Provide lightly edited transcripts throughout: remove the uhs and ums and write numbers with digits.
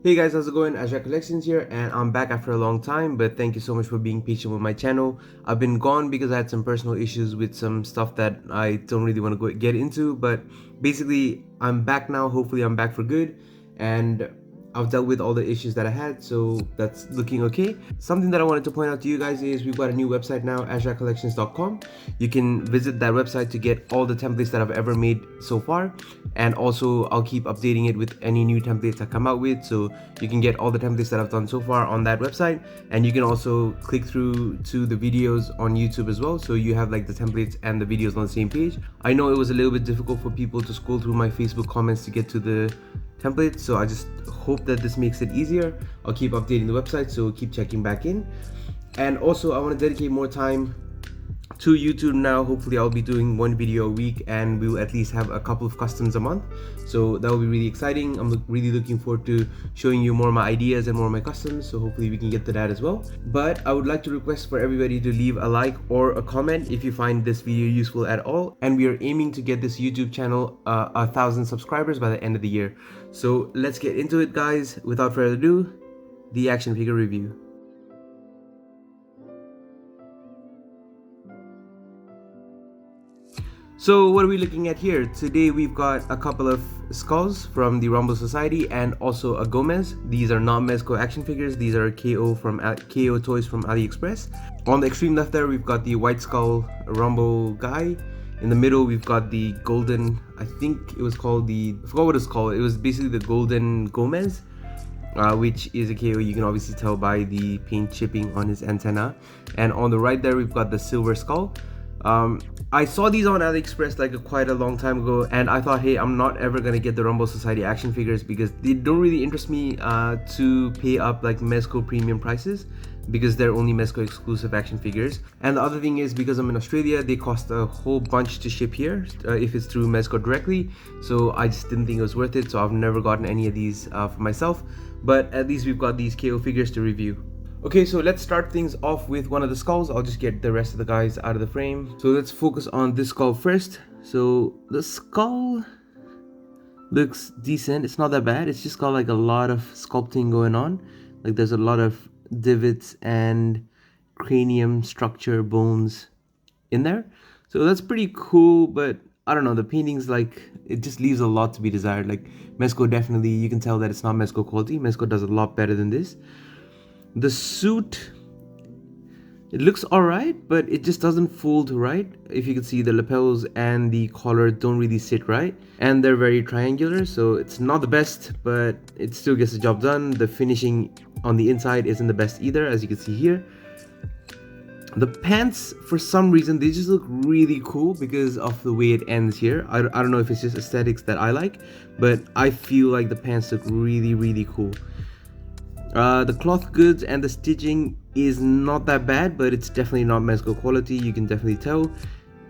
Hey guys, how's it going? Articulation here, and I'm back after a long time, but thank you so much for being patient with my channel. I've been gone because I had some personal issues with some stuff that I don't really want to get into, but basically I'm back now. Hopefully I'm back for good, and I've dealt with all the issues that I had, so that's looking okay. Something that I wanted to point out to you guys is we've got a new website now, azracollections.com. You can visit that website to get all the templates that I've ever made so far, and also I'll keep updating it with any new templates I come out with, so you can get all the templates that I've done so far on that website, and you can also click through to the videos on YouTube as well, so you have like the templates and the videos on the same page. I know it was a little bit difficult for people to scroll through my Facebook comments to get to the templates, so I just hope that this makes it easier. I'll keep updating the website, so keep checking back in. And also I want to dedicate more time to YouTube now. Hopefully I'll be doing one video a week, and we'll at least have a couple of customs a month, so that will be really exciting. I'm really looking forward to showing you more of my ideas and more of my customs, so hopefully we can get to that as well. But I would like to request for everybody to leave a like or a comment if you find this video useful at all, and we are aiming to get this YouTube channel 1,000 subscribers by the end of the year. So let's get into it, guys. Without further ado, the action figure review. So what are we looking at here? Today we've got a couple of skulls from the Rumble Society and also a Gomez. These are not MezKO action figures, these are KO toys from Aliexpress. On the extreme left there we've got the white skull Rumble guy. In the middle we've got the golden, I think it was called I forgot what it's called. It was basically the golden Gomez, which is a KO. You can obviously tell by the paint chipping on his antenna. And on the right there we've got the silver skull. I saw these on Aliexpress like quite a long time ago, and I thought, hey, I'm not ever gonna get the Rumble Society action figures because they don't really interest me to pay up like MezKO premium prices, because they're only MezKO exclusive action figures. And the other thing is, because I'm in Australia, they cost a whole bunch to ship here if it's through MezKO directly, so I just didn't think it was worth it, so I've never gotten any of these for myself. But at least we've got these KO figures to review. Okay, so let's start things off with one of the skulls. I'll just get the rest of the guys out of the frame. So let's focus on this skull first. So the skull looks decent. It's not that bad. It's just got like a lot of sculpting going on. Like there's a lot of divots and cranium structure bones in there. So that's pretty cool, but I don't know, the painting's like, it just leaves a lot to be desired. Like MezKO definitely, you can tell that it's not MezKO quality. MezKO does a lot better than this. The suit, it looks alright, but it just doesn't fold right. If you can see, the lapels and the collar don't really sit right, and they're very triangular, so it's not the best, but it still gets the job done. The finishing on the inside isn't the best either, as you can see here. The pants, for some reason, they just look really cool because of the way it ends here. I don't know if it's just aesthetics that I like, but I feel like the pants look really cool. The cloth goods and the stitching is not that bad, but it's definitely not MezKO quality, you can definitely tell.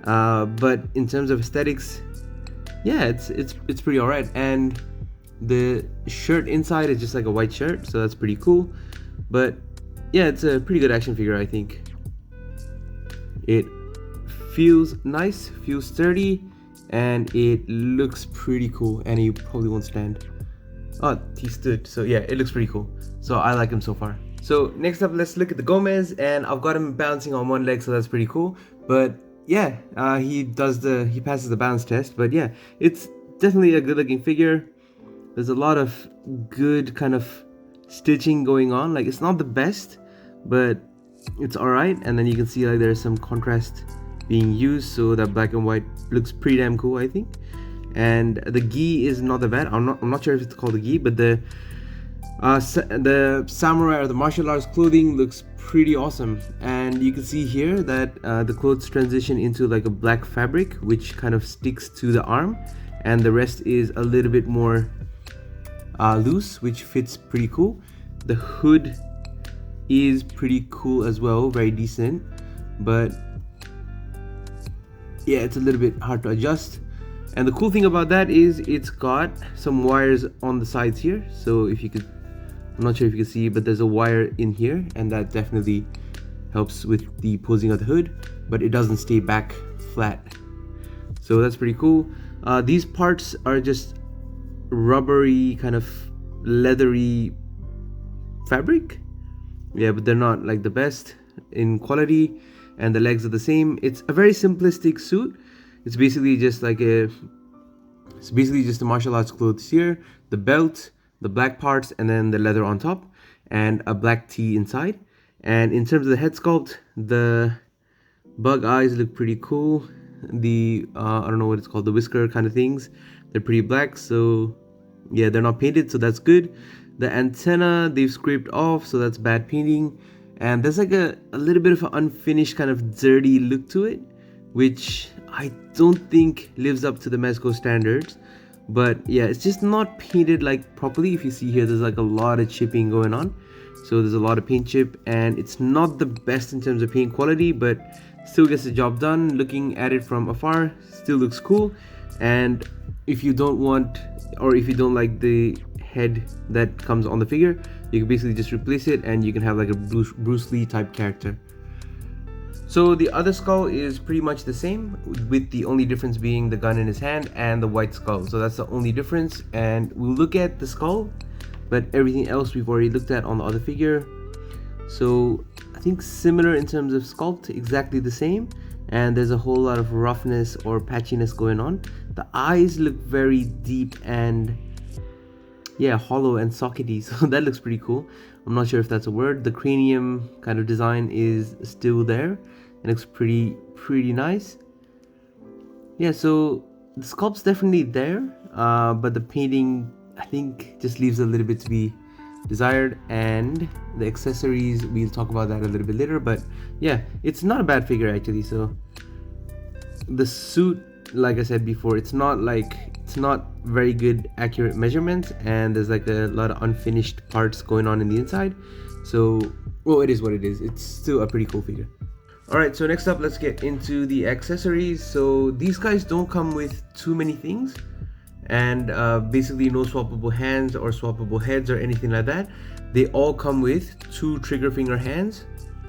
But in terms of aesthetics, yeah, it's pretty alright. And the shirt inside is just like a white shirt, so that's pretty cool. But yeah, it's a pretty good action figure, I think. It feels nice, feels sturdy, and it looks pretty cool, and he probably won't stand. Oh, he stood, so yeah, it looks pretty cool. So I like him so far. So next up, let's look at the Gomez, and I've got him balancing on one leg, so that's pretty cool. But yeah, he passes the balance test. But yeah, it's definitely a good looking figure. There's a lot of good kind of stitching going on. Like, it's not the best, but it's alright. And then you can see like there's some contrast being used, so that black and white looks pretty damn cool, I think. And the gi is not that bad. I'm not sure if it's called a gi, but the samurai or the martial arts clothing looks pretty awesome. And you can see here that the clothes transition into like a black fabric, which kind of sticks to the arm, and the rest is a little bit more loose, which fits pretty cool. The hood is pretty cool as well, very decent, but yeah, it's a little bit hard to adjust. And the cool thing about that is it's got some wires on the sides here. So if you could, I'm not sure if you can see, but there's a wire in here, and that definitely helps with the posing of the hood, but it doesn't stay back flat. So that's pretty cool. These parts are just rubbery, kind of leathery fabric. Yeah, but they're not like the best in quality, and the legs are the same. It's a very simplistic suit. It's basically just like it's basically just the martial arts clothes here, the belt, the black parts, and then the leather on top, and a black tee inside. And in terms of the head sculpt, the bug eyes look pretty cool. The I don't know what it's called, the whisker kind of things, they're pretty black. So yeah, they're not painted, so that's good. The antenna they've scraped off, so that's bad painting. And there's like a little bit of an unfinished kind of dirty look to it, which I don't think lives up to the Mezco standards. But yeah, it's just not painted like properly. If you see here, there's like a lot of chipping going on, so there's a lot of paint chip, and it's not the best in terms of paint quality, but still gets the job done. Looking at it from afar, still looks cool. And if you don't want, or if you don't like the head that comes on the figure, you can basically just replace it and you can have like a Bruce Lee type character. So the other skull is pretty much the same, with the only difference being the gun in his hand and the white skull. So that's the only difference, and we'll look at the skull, but everything else we've already looked at on the other figure. So I think similar in terms of sculpt, exactly the same, and there's a whole lot of roughness or patchiness going on. The eyes look very deep and yeah, hollow and sockety, so that looks pretty cool. I'm not sure if that's a word. The cranium kind of design is still there. It looks pretty nice. Yeah, so the sculpt's definitely there, but the painting I think just leaves a little bit to be desired. And the accessories, we'll talk about that a little bit later, but yeah, it's not a bad figure actually. So the suit, like I said before, it's not very good accurate measurements, and there's like a lot of unfinished parts going on in the inside. So well, it is what it is. It's still a pretty cool figure. Alright, so next up, let's get into the accessories. So these guys don't come with too many things, and basically no swappable hands or swappable heads or anything like that. They all come with 2 trigger finger hands.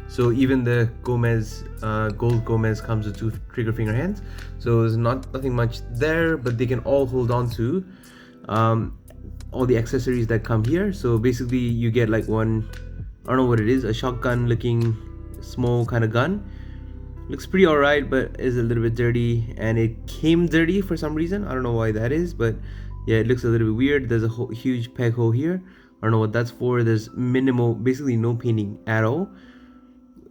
So even the Gomez, Gold Gomez comes with 2 trigger finger hands. So there's nothing much there, but they can all hold on to all the accessories that come here. So basically you get like one, I don't know what it is, a shotgun looking small kind of gun. Looks pretty alright, but is a little bit dirty, and it came dirty for some reason. I don't know why that is, but yeah, it looks a little bit weird. There's a huge peg hole here. I don't know what that's for. There's minimal, basically no painting at all.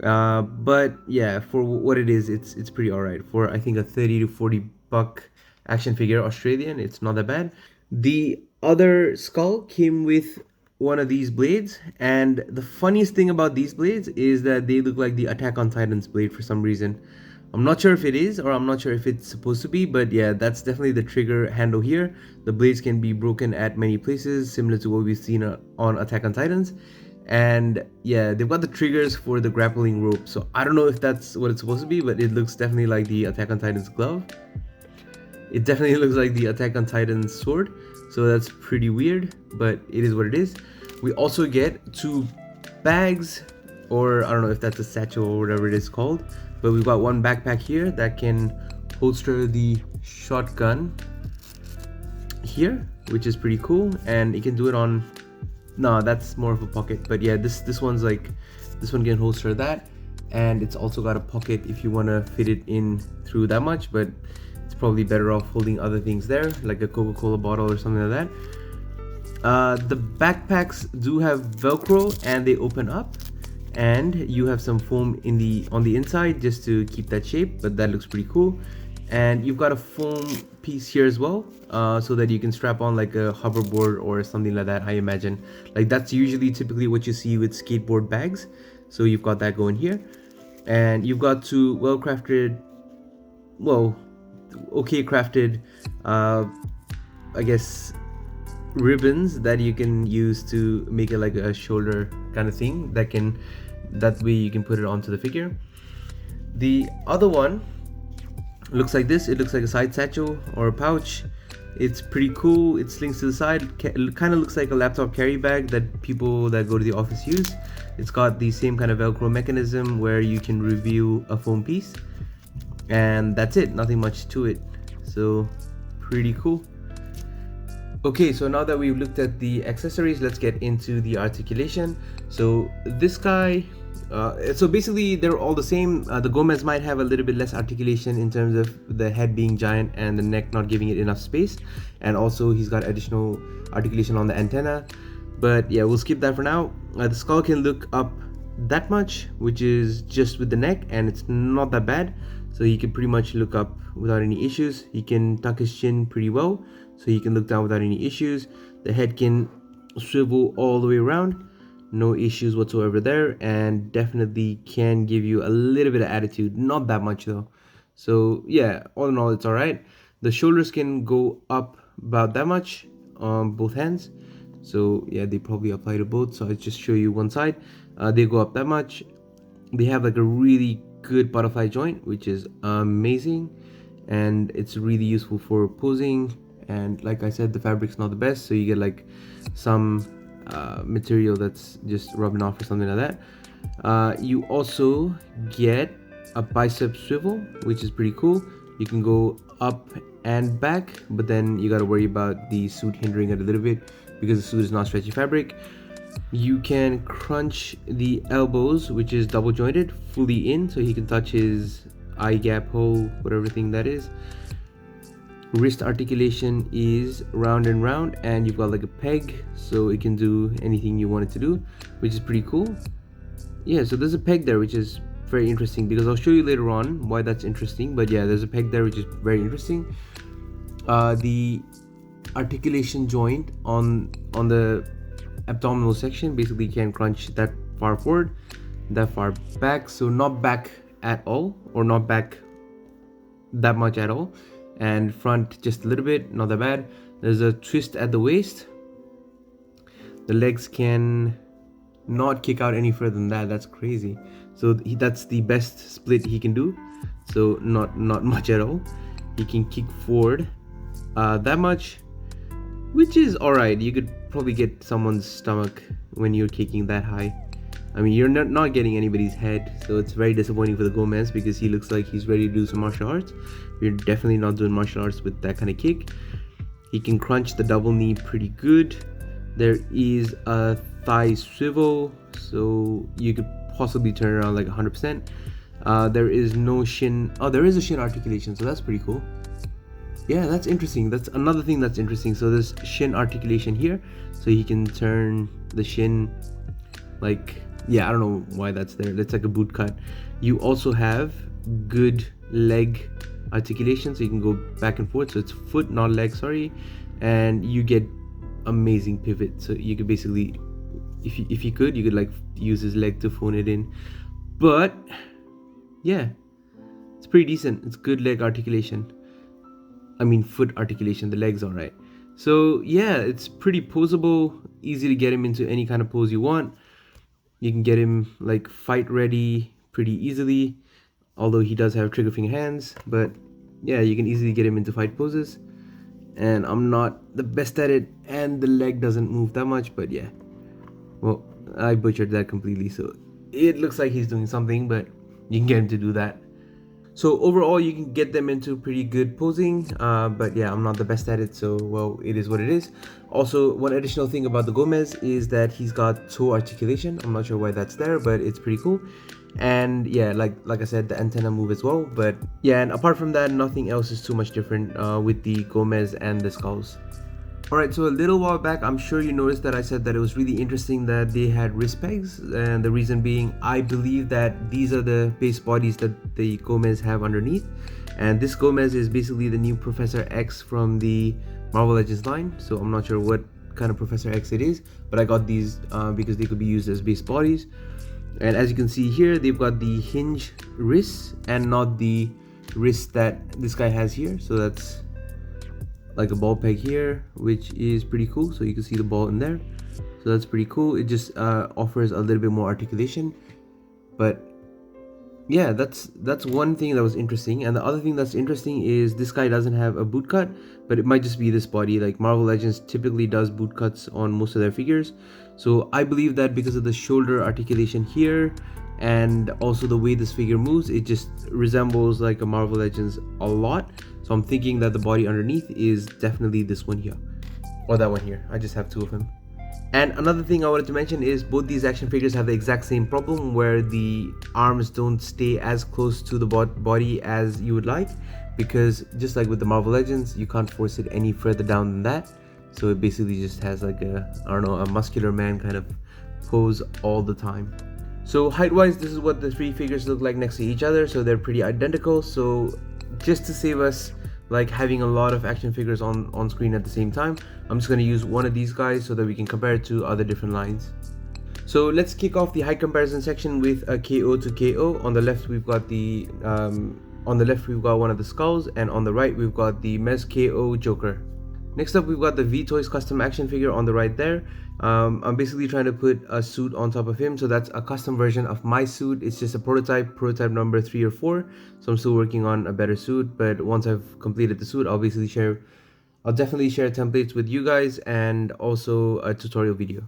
But yeah, for what it is, it's pretty alright. For I think a 30 to 40 buck action figure Australian, it's not that bad. The other skull came with one of these blades, and the funniest thing about these blades is that they look like the Attack on Titan's blade for some reason. I'm not sure if it is, or I'm not sure if it's supposed to be, but yeah, that's definitely the trigger handle here. The blades can be broken at many places, similar to what we've seen on Attack on Titans. And yeah, they've got the triggers for the grappling rope, so I don't know if that's what it's supposed to be, but it looks definitely like the Attack on Titan's glove. It definitely looks like the Attack on Titan's sword, so that's pretty weird, but it is what it is. We also get 2 bags, or I don't know if that's a satchel or whatever it is called, but we've got one backpack here that can holster the shotgun here, which is pretty cool, and it can do it on, no, that's more of a pocket, but yeah, this one's like, this one can holster that, and it's also got a pocket if you want to fit it in through that much, but it's probably better off holding other things there, like a Coca-Cola bottle or something like that. The backpacks do have Velcro, and they open up, and you have some foam on the inside just to keep that shape, but that looks pretty cool. And you've got a foam piece here as well, so that you can strap on like a hoverboard or something like that. I imagine like that's usually typically what you see with skateboard bags, so you've got that going here. And you've got 2 okay crafted I guess ribbons that you can use to make it like a shoulder kind of thing, that way you can put it onto the figure. The other one looks like this. It looks like a side satchel or a pouch. It's pretty cool. It slings to the side. It kind of looks like a laptop carry bag that people that go to the office use. It's got the same kind of Velcro mechanism where you can reveal a foam piece, and that's it. Nothing much to it, so pretty cool. Okay, so now that we've looked at the accessories, let's get into the articulation. So this guy, so basically they're all the same. The Gomez might have a little bit less articulation in terms of the head being giant and the neck not giving it enough space, and also he's got additional articulation on the antenna. But yeah, we'll skip that for now. The skull can look up that much, which is just with the neck, and it's not that bad. So he can pretty much look up without any issues. He can tuck his chin pretty well, so he can look down without any issues. The head can swivel all the way around, no issues whatsoever there, and definitely can give you a little bit of attitude, not that much though. So yeah, all in all, it's all right. The shoulders can go up about that much on both hands. So yeah, they probably apply to both, so I'll just show you one side. They go up that much. They have like a really good butterfly joint, which is amazing, and it's really useful for posing. And like I said, the fabric's not the best, so you get like some material that's just rubbing off or something like that. You also get a bicep swivel, which is pretty cool. You can go up and back, but then you got to worry about the suit hindering it a little bit because the suit is not stretchy fabric. You can crunch the elbows, which is double jointed, fully in, so he can touch his eye gap hole, whatever thing that is. Wrist articulation is round and round, and you've got like a peg, so it can do anything you want it to do, which is pretty cool. Yeah, so there's a peg there, which is very interesting, because I'll show you later on why that's interesting. But yeah, there's a peg there, which is very interesting. The articulation joint on the abdominal section basically can crunch that far forward, that far back, so not back at all, or not back that much at all, and front just a little bit, not that bad. There's a twist at the waist. The legs can not kick out any further than that. That's crazy. So that's the best split he can do, so not much at all. He can kick forward that much, which is alright. You could probably get someone's stomach when you're kicking that high. I mean, you're not getting anybody's head, so it's very disappointing for the Gomez, because he looks like he's ready to do some martial arts. You're definitely not doing martial arts with that kind of kick. He can crunch the double knee pretty good. There is a thigh swivel, so you could possibly turn around like 100%. There is no shin. Oh, there is a shin articulation, so that's pretty cool. Yeah, that's interesting. That's another thing that's interesting. So there's shin articulation here, so he can turn the shin like, yeah, I don't know why that's there. That's like a boot cut. You also have good leg articulation, so you can go back and forth. So it's foot, not leg, sorry. And you get amazing pivot. So you could basically, if you could like use his leg to phone it in. But yeah, it's pretty decent. It's good leg articulation. I mean foot articulation. The leg's all right. So yeah, it's pretty posable. Easy to get him into any kind of pose you want. You can get him like fight ready pretty easily, although he does have trigger finger hands. But yeah, you can easily get him into fight poses. And I'm not the best at it, and the leg doesn't move that much, but yeah. Well, I butchered that completely, so it looks like he's doing something, but you can get him to do that. So overall, you can get them into pretty good posing, but yeah, I'm not the best at it, so well, it is what it is. Also, one additional thing about the Gomez is that he's got toe articulation. I'm not sure why that's there, but it's pretty cool. And yeah, like I said, the antenna move as well. But yeah, and apart from that, nothing else is too much different with the Gomez and the skulls. Alright, so a little while back, I'm sure you noticed that I said that it was really interesting that they had wrist pegs, and the reason being, I believe that these are the base bodies that the Gomez have underneath. And this Gomez is basically the new Professor X from the Marvel Legends line, so I'm not sure what kind of Professor X it is, but I got these because they could be used as base bodies. And as you can see here, they've got the hinge wrists and not the wrist that this guy has here. So that's like a ball peg here, which is pretty cool. So you can see the ball in there, so that's pretty cool. It just offers a little bit more articulation. But yeah, that's one thing that was interesting. And the other thing that's interesting is this guy doesn't have a boot cut, but it might just be this body. Like Marvel Legends typically does boot cuts on most of their figures, so I believe that because of the shoulder articulation here and also the way this figure moves, it just resembles like a Marvel Legends a lot. So I'm thinking that the body underneath is definitely this one here. or that one here. I just have 2 of him. And another thing I wanted to mention is both these action figures have the exact same problem where the arms don't stay as close to the body as you would like, because just like with the Marvel Legends, you can't force it any further down than that. So it basically just has like a, I don't know, a muscular man kind of pose all the time. So height wise, this is what the 3 figures look like next to each other, so they're pretty identical. So just to save us like having a lot of action figures on screen at the same time, I'm just going to use one of these guys so that we can compare it to other different lines. So let's kick off the height comparison section with a KO to KO. On the left we've got the one of the skulls, and on the right we've got the MezKO Joker. Next up we've got the V-Toys custom action figure on the right there. I'm basically trying to put a suit on top of him, so that's a custom version of my suit. It's just a prototype number 3 or 4, so I'm still working on a better suit, but once I've completed the suit, I'll definitely share templates with you guys and also a tutorial video.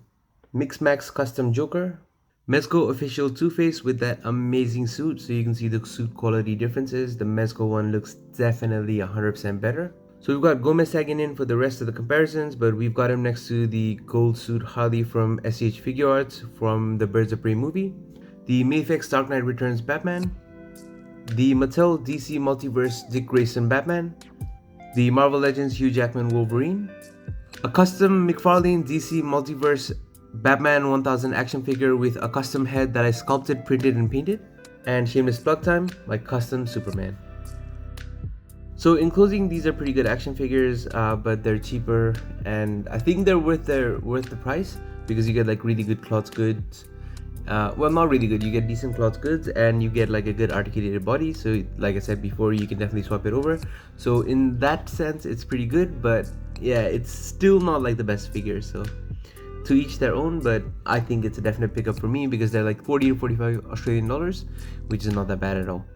Mix Max custom Joker. Mezco official Two-Face with that amazing suit, so you can see the suit quality differences. The Mezco one looks definitely 100% better. So we've got Gomez tagging in for the rest of the comparisons, but we've got him next to the gold suit Harley from SH Figure Arts from the Birds of Prey movie, the Mayfix Dark Knight Returns Batman, the Mattel DC Multiverse Dick Grayson Batman, the Marvel Legends Hugh Jackman Wolverine, a custom McFarlane DC Multiverse Batman 1000 action figure with a custom head that I sculpted, printed, and painted, and shameless plug time, my custom Superman. So in closing, these are pretty good action figures, but they're cheaper, and I think they're worth the price because you get like really good cloth goods. Well, not really good. You get decent cloth goods, and you get like a good articulated body. So like I said before, you can definitely swap it over. So in that sense, it's pretty good. But yeah, it's still not like the best figure. So to each their own. But I think it's a definite pickup for me because they're like 40 to 45 Australian dollars, which is not that bad at all.